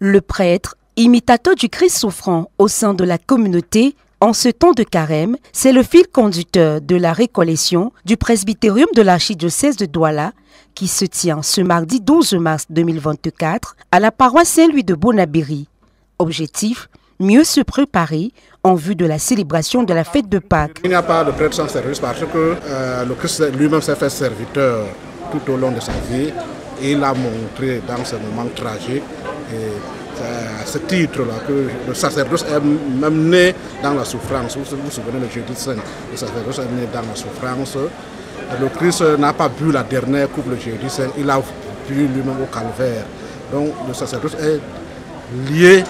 Le prêtre, imitateur du Christ souffrant au sein de la communauté, en ce temps de carême, c'est le fil conducteur de la récollection du presbytérium de l'archidiocèse de Douala qui se tient ce mardi 12 mars 2024 à la paroisse Saint-Louis de Bonabéry. Objectif, mieux se préparer en vue de la célébration de la fête de Pâques. Il n'y a pas de prêtre sans service parce que le Christ lui-même s'est fait serviteur tout au long de sa vie et il a montré dans ce moment tragique. À ce titre-là que le sacerdoce est même né dans la souffrance. Vous vous souvenez le jeudi saint, le sacerdoce est né dans la souffrance. Le Christ n'a pas bu la dernière coupe le jeudi saint, il a bu lui-même au calvaire. Donc le sacerdoce est lié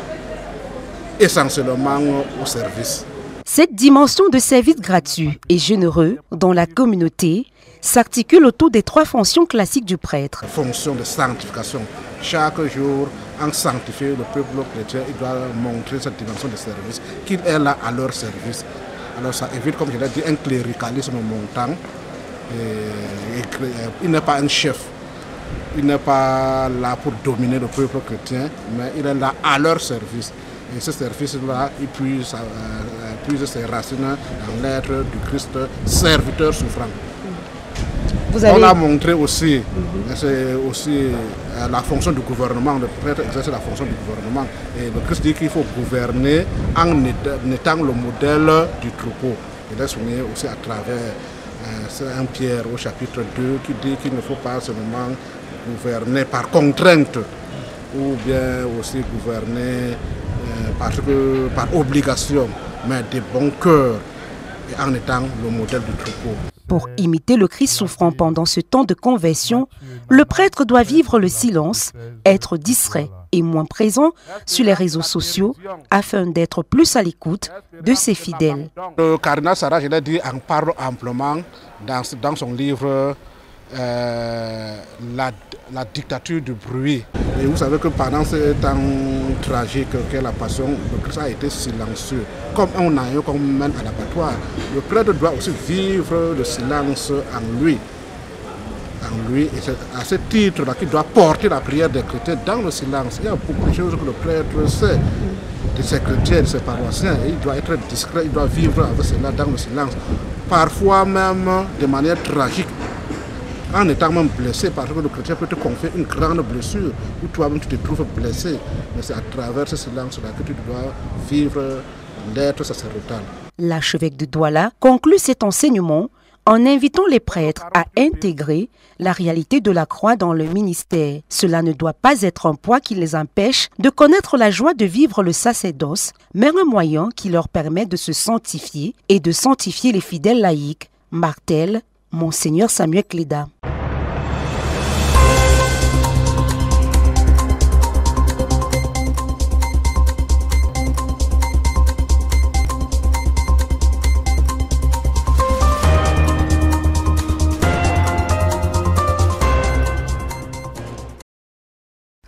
essentiellement au service. Cette dimension de service gratuit et généreux dans la communauté s'articule autour des trois fonctions classiques du prêtre. Fonction de sanctification. Chaque jour, en sanctifier le peuple chrétien, il doit montrer cette dimension de service, qu'il est là à leur service. Alors ça évite, comme je l'ai dit, un cléricalisme montant. Il n'est pas un chef, il n'est pas là pour dominer le peuple chrétien, mais il est là à leur service. Et ce service-là, il puise ses racines dans l'être du Christ, serviteur souffrant. On a montré aussi, c'est aussi la fonction du gouvernement, le prêtre exerce la fonction du gouvernement. Et le Christ dit qu'il faut gouverner en étant le modèle du troupeau. Il est souligné aussi à travers 1 Pierre au chapitre 2 qui dit qu'il ne faut pas seulement gouverner par contrainte ou bien aussi gouverner par obligation, mais de bon cœur et en étant le modèle du troupeau. Pour imiter le Christ souffrant pendant ce temps de conversion, le prêtre doit vivre le silence, être distrait et moins présent sur les réseaux sociaux afin d'être plus à l'écoute de ses fidèles. Le cardinal Sarah, je l'ai dit, en parle amplement dans son livre la dictature du bruit. Et vous savez que pendant ce temps tragique qu'est la Passion, le Christ a été silencieux. Comme un agneau qu'on mène à l'abattoir, le prêtre doit aussi vivre le silence en lui. Et c'est à ce titre-là qu'il doit porter la prière des chrétiens dans le silence. Il y a beaucoup de choses que le prêtre sait de ses chrétiens, de ses paroissiens. Et il doit être discret, il doit vivre avec cela dans le silence. Parfois même de manière tragique. En étant même blessé, parce que le chrétien peut te confier une grande blessure où toi-même tu te trouves blessé. Mais c'est à travers ce silence-là que tu dois vivre l'être sacerdotal. L'archevêque de Douala conclut cet enseignement en invitant les prêtres à intégrer la réalité de la croix dans le ministère. Cela ne doit pas être un poids qui les empêche de connaître la joie de vivre le sacerdoce, mais un moyen qui leur permet de se sanctifier et de sanctifier les fidèles laïcs, martèle Monseigneur Samuel Cléda.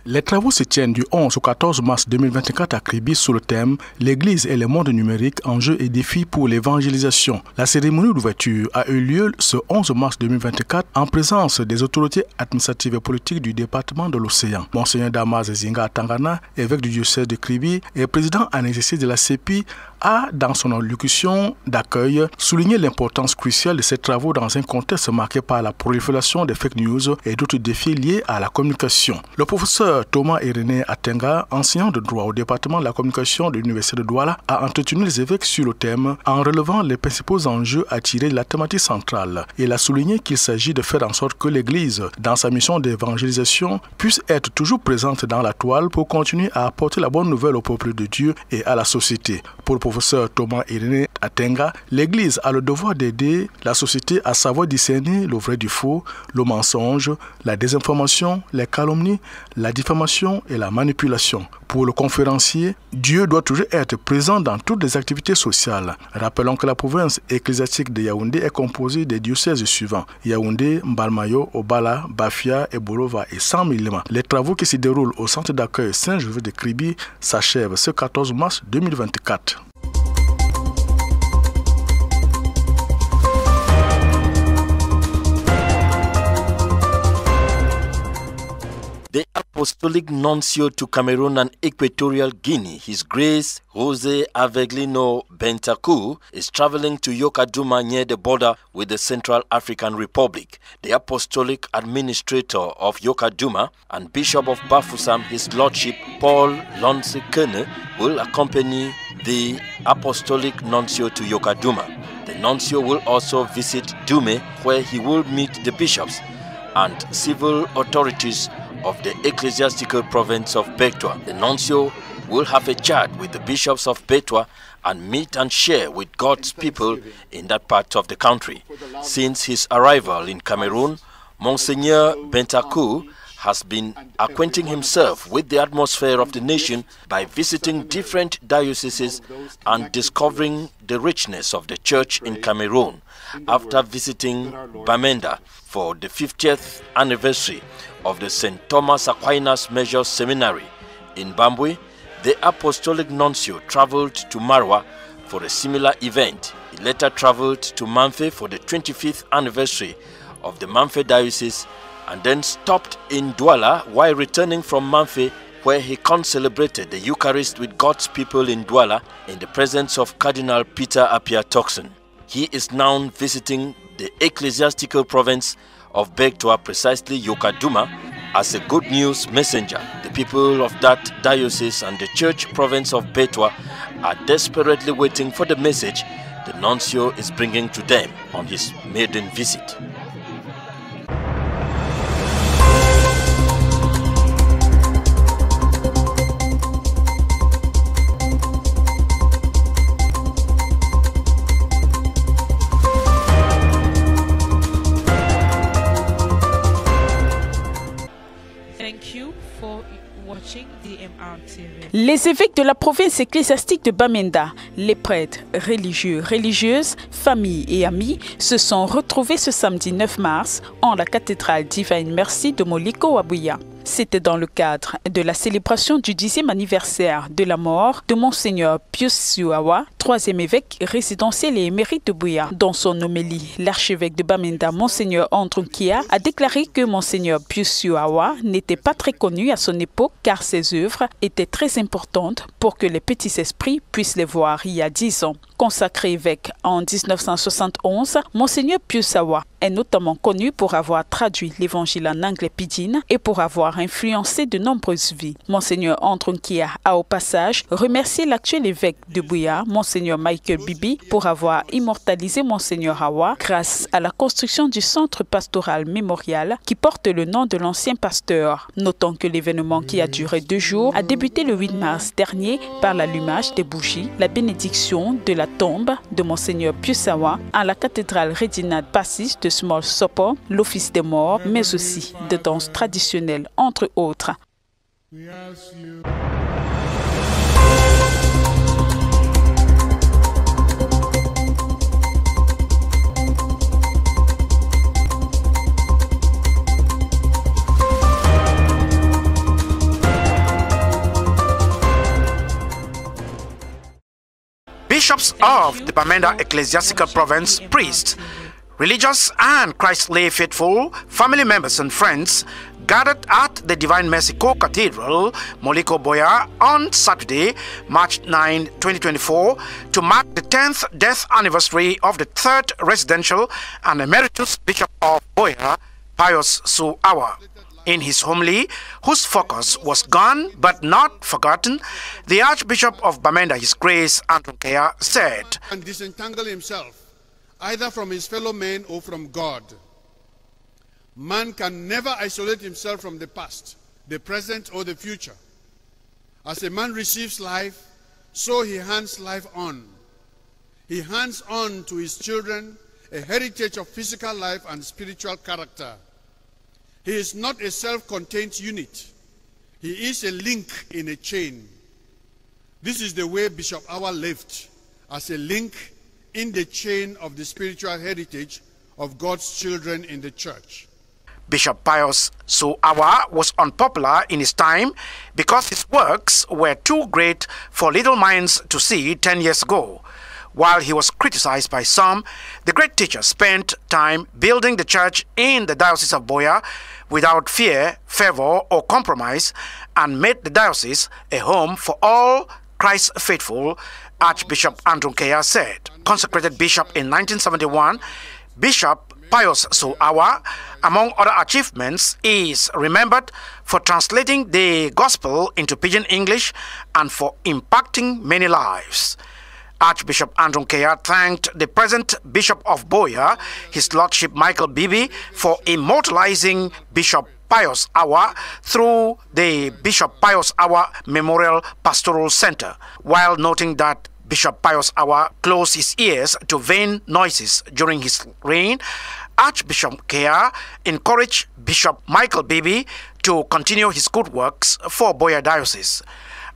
Les travaux se tiennent du 11 au 14 mars 2024 à Kribi sous le thème « L'Église et le monde numérique, enjeux et défis pour l'évangélisation ». La cérémonie d'ouverture a eu lieu ce 11 mars 2024 en présence des autorités administratives et politiques du département de l'Océan. Monseigneur Damas Zinga Tangana, évêque du diocèse de Kribi et président en exercice de la CEPI, a, dans son allocution d'accueil, souligné l'importance cruciale de ces travaux dans un contexte marqué par la prolifération des fake news et d'autres défis liés à la communication. Le professeur Thomas Irénée Atenga, enseignant de droit au département de la communication de l'Université de Douala, a entretenu les évêques sur le thème en relevant les principaux enjeux à tirer de la thématique centrale. Il a souligné qu'il s'agit de faire en sorte que l'Église, dans sa mission d'évangélisation, puisse être toujours présente dans la toile pour continuer à apporter la bonne nouvelle au peuple de Dieu et à la société. Pour le professeur Thomas Irénée Atenga, l'Église a le devoir d'aider la société à savoir discerner le vrai du faux, le mensonge, la désinformation, les calomnies, la diffamation et la manipulation. Pour le conférencier, Dieu doit toujours être présent dans toutes les activités sociales. Rappelons que la province ecclésiastique de Yaoundé est composée des diocèses suivants: Yaoundé, Mbalmayo, Obala, Bafia, Ebolova et San Milima. Les travaux qui se déroulent au centre d'accueil Saint-Joseph de Kribi s'achèvent ce 14 mars 2024. The Apostolic Nuncio to Cameroon and Equatorial Guinea, His Grace Jose Aveglino Bentancur, is traveling to Yokaduma near the border with the Central African Republic. The Apostolic Administrator of Yokaduma and Bishop of Bafoussam, His Lordship Paul Lonsekene, will accompany the Apostolic Nuncio to Yokaduma. The Nuncio will also visit Dume, where he will meet the bishops and civil authorities of the ecclesiastical province of Betua. The nuncio will have a chat with the bishops of Betua and meet and share with God's people in that part of the country. Since his arrival in Cameroon, Monseigneur Bentancur has been acquainting himself with the atmosphere of the nation by visiting different dioceses and discovering the richness of the church in Cameroon. After visiting Bamenda for the 50th anniversary of the St. Thomas Aquinas Major Seminary in Bambwe, the Apostolic Nuncio traveled to Marwa for a similar event. He later traveled to Mamfe for the 25th anniversary of the Mamfe Diocese and then stopped in Douala while returning from Mamfe, where he concelebrated the Eucharist with God's people in Douala in the presence of Cardinal Peter Appiah Turkson. He is now visiting the ecclesiastical province of Betua, precisely Yokaduma, as a good news messenger. The people of that diocese and the church province of Betua are desperately waiting for the message the nuncio is bringing to them on his maiden visit. Les évêques de la province ecclésiastique de Bamenda, les prêtres, religieux, religieuses, familles et amis se sont retrouvés ce samedi 9 mars en la cathédrale Divine Mercy de Moliko Abuya. C'était dans le cadre de la célébration du 10e anniversaire de la mort de Monseigneur Pius Suawa, 3e évêque résidentiel et émérite de Buya. Dans son homélie, l'archevêque de Bamenda, Monseigneur Andrunkia, a déclaré que Monseigneur Pius Suawa n'était pas très connu à son époque car ses œuvres étaient très importantes pour que les petits esprits puissent les voir il y a 10 ans. Consacré évêque en 1971, Monseigneur Pius Suawa est notamment connu pour avoir traduit l'évangile en anglais pidgin et pour avoir influencé de nombreuses vies. Monseigneur Andrunkia a au passage remercié l'actuel évêque de Buya, Monseigneur Michael Bibi, pour avoir immortalisé Monseigneur Hawa grâce à la construction du centre pastoral mémorial qui porte le nom de l'ancien pasteur. Notons que l'événement qui a duré 2 jours a débuté le 8 mars dernier par l'allumage des bougies, la bénédiction de la tombe de Monseigneur Pius Suawa à la cathédrale Reginald Passis de Small Sopo, l'office des morts, mais aussi de danse traditionnelle, entre autres. Bishops of the Bamenda Ecclesiastical Province, priests, religious and Christ-lay faithful, family members and friends gathered at the Divine Mercy Co-Cathedral, Moliko Boya, on Saturday, March 9, 2024, to mark the 10th death anniversary of the 3rd residential and emeritus Bishop of Boya, Pius Suawa. In his homily, whose focus was gone but not forgotten, the Archbishop of Bamenda, His Grace Andrunkia, said, "And disentangle himself, either from his fellow men or from God. Man can never isolate himself from the past, the present, or the future. As a man receives life, so he hands life on. He hands on to his children a heritage of physical life and spiritual character. He is not a self-contained unit. He is a link in a chain. This is the way Bishop Awa lived, as a link in the chain of the spiritual heritage of God's children in the church." Bishop Pius Suawa was unpopular in his time because his works were too great for little minds to see 10 years ago. While he was criticized by some, the great teacher spent time building the church in the Diocese of Buea without fear, favor, or compromise, and made the diocese a home for all Christ's faithful, Archbishop Andrew Nkea said. Consecrated bishop in 1971, Bishop Pius Suawa, among other achievements, is remembered for translating the gospel into Pidgin English and for impacting many lives. Archbishop Andrew Nkea thanked the present Bishop of Buea, His Lordship Michael Bibi, for immortalizing Bishop Pius Awa through the Bishop Pius Awa Memorial Pastoral Center, while noting that Bishop Pius Awa closed his ears to vain noises during his reign. Archbishop Nkea encouraged Bishop Michael Bibi to continue his good works for Buea Diocese.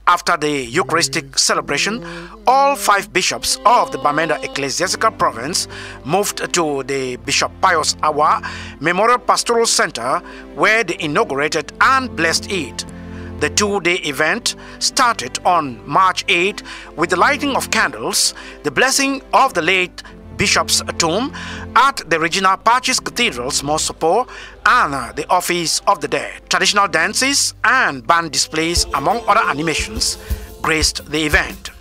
After the Eucharistic celebration, all 5 bishops of the Bamenda Ecclesiastical Province moved to the Bishop Pius Awa Memorial Pastoral Center, where they inaugurated and blessed it. The 2-day event started on March 8 with the lighting of candles, the blessing of the late Bishop's tomb at the Regina Pacis Cathedral's Mosopo, and the Office of the Dead. Traditional dances and band displays, among other animations, graced the event.